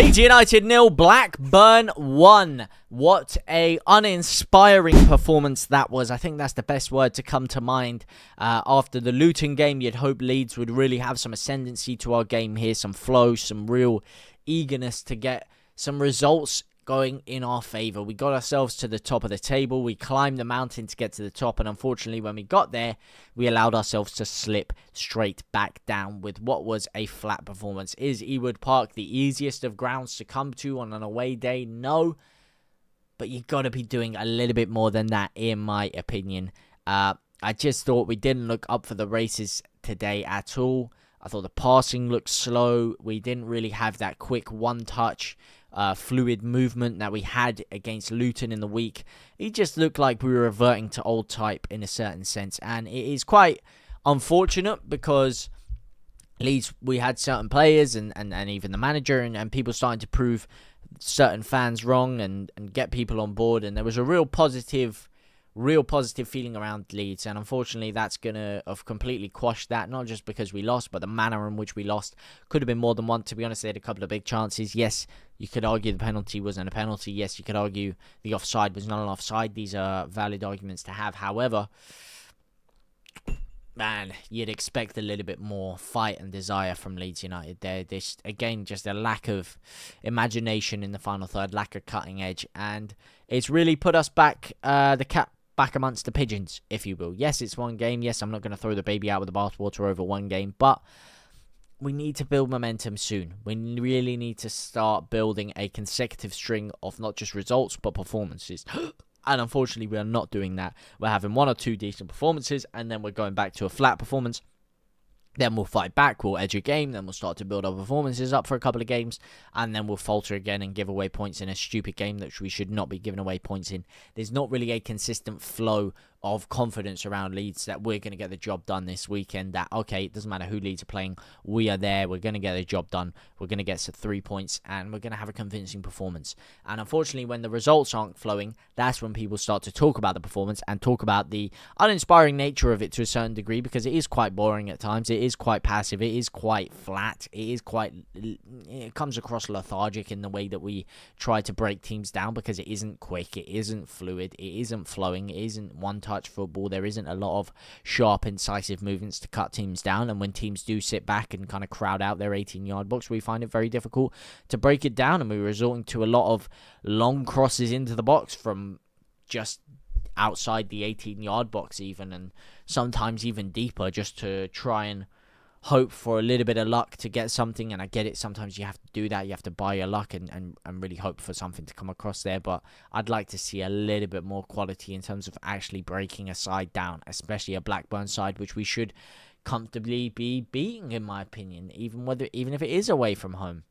Leeds United 0, Blackburn 1. What a uninspiring performance that was. I think that's the best word to come to mind. After the Luton game, you'd hope Leeds would really have some ascendancy to our game here, some flow, some real eagerness to get some results going in our favour. We got ourselves to the top of the table. We climbed the mountain to get to the top, and unfortunately when we got there, we allowed ourselves to slip straight back down with what was a flat performance. Is Ewood Park the easiest of grounds to come to on an away day? No, but you got to be doing a little bit more than that, in my opinion. I just thought we didn't look up for the races today at all. I thought the passing looked slow. We didn't really have that quick one-touch fluid movement that we had against Luton in the week. It just looked like we were reverting to old type in a certain sense, and it is quite unfortunate because Leeds, we had certain players and even the manager and people starting to prove certain fans wrong and get people on board, and there was a real positive feeling around Leeds, and unfortunately that's going to have completely quashed that, not just because we lost, but the manner in which we lost. Could have been more than one, to be honest. They had a couple of big chances. Yes, you could argue the penalty wasn't a penalty. Yes, you could argue the offside was not an offside. These are valid arguments to have. However, man, you'd expect a little bit more fight and desire from Leeds United there. This, again, just a lack of imagination in the final third, lack of cutting edge, and it's really put us back back amongst the pigeons, if you will. Yes, it's one game. Yes, I'm not going to throw the baby out with the bathwater over one game, but we need to build momentum soon. We really need to start building a consecutive string of not just results, but performances. And unfortunately, we are not doing that. We're having one or two decent performances, and then we're going back to a flat performance. Then we'll fight back, we'll edge a game, then we'll start to build our performances up for a couple of games, and then we'll falter again and give away points in a stupid game that we should not be giving away points in. There's not really a consistent flow of confidence around Leeds that we're going to get the job done this weekend, that, okay, it doesn't matter who Leeds are playing, we are there, we're going to get the job done, we're going to get some 3 points, and we're going to have a convincing performance. And unfortunately, when the results aren't flowing, that's when people start to talk about the performance and talk about the uninspiring nature of it to a certain degree, because it is quite boring at times, it is quite passive, it is quite flat, it comes across lethargic in the way that we try to break teams down, because it isn't quick, it isn't fluid, it isn't flowing, it isn't one-touch football. There isn't a lot of sharp, incisive movements to cut teams down, and when teams do sit back and kind of crowd out their 18-yard box, we find it very difficult to break it down, and we're resorting to a lot of long crosses into the box from just outside the 18-yard box even, and sometimes even deeper, just to try and hope for a little bit of luck to get something. And I get it, sometimes you have to do that, you have to buy your luck and really hope for something to come across there, but I'd like to see a little bit more quality in terms of actually breaking a side down, especially a Blackburn side, which we should comfortably be beating, in my opinion, even if it is away from home.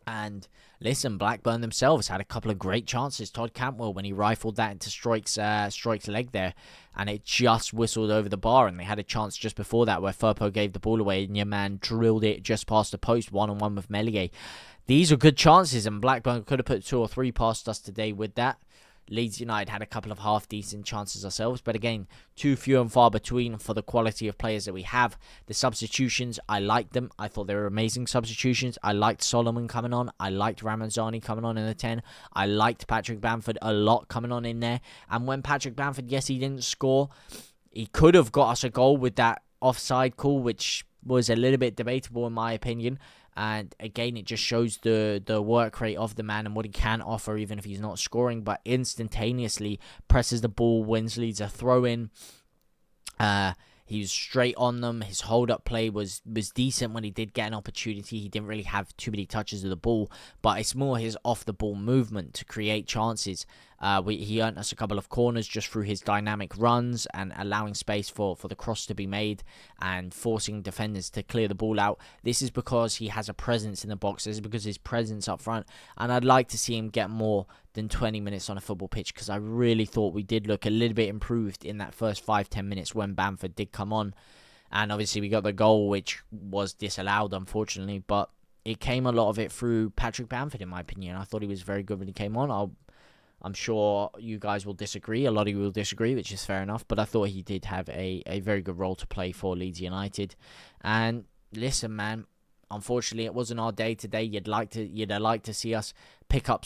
And listen, Blackburn themselves had a couple of great chances. Todd Cantwell, when he rifled that into Stroik's leg there, and it just whistled over the bar, and they had a chance just before that where Firpo gave the ball away and your man drilled it just past the post, one-on-one with Melier. These are good chances, and Blackburn could have put 2 or 3 past us today with that. Leeds United had a couple of half-decent chances ourselves, but again, too few and far between for the quality of players that we have. The substitutions, I liked them. I thought they were amazing substitutions. I liked Solomon coming on. I liked Ramazani coming on in the 10. I liked Patrick Bamford a lot coming on in there. And when Patrick Bamford, yes, he didn't score, he could have got us a goal with that offside call, which was a little bit debatable in my opinion. And again, it just shows the work rate of the man and what he can offer, even if he's not scoring, but instantaneously presses the ball, wins Leeds a throw-in. He was straight on them. His hold-up play was decent when he did get an opportunity. He didn't really have too many touches of the ball, but it's more his off-the-ball movement to create chances. He earned us a couple of corners just through his dynamic runs and allowing space for the cross to be made and forcing defenders to clear the ball out. This is because he has a presence in the box. This is because his presence up front, and I'd like to see him get more than 20 minutes on a football pitch, because I really thought we did look a little bit improved in that first 5-10 minutes when Bamford did come on. And obviously we got the goal, which was disallowed, unfortunately, but it came a lot of it through Patrick Bamford, in my opinion. I thought he was very good when he came on. I'm sure you guys will disagree. A lot of you will disagree, which is fair enough, but I thought he did have a very good role to play for Leeds United. And listen, man, unfortunately, it wasn't our day today. You'd have liked to see us pick up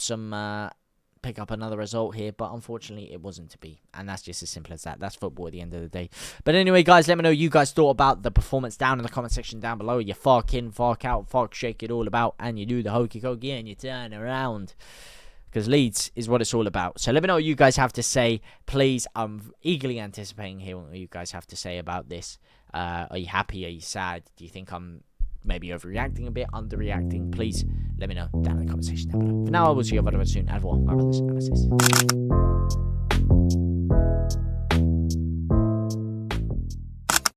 another result here, but unfortunately it wasn't to be, and that's just as simple as that. That's football at the end of the day. But anyway, guys, let me know what you guys thought about the performance down in the comment section down below. You fuck in, fuck out, fuck shake it all about, and you do the hokey cokey and you turn around, because Leeds is what it's all about. So let me know what you guys have to say, please. I'm eagerly anticipating hearing what you guys have to say about this. Are you happy? Are you sad? Do you think I'm maybe overreacting a bit, underreacting? Please let me know down in the comment section down below. For now, I will see you over soon. Au revoir, my brothers and my sisters.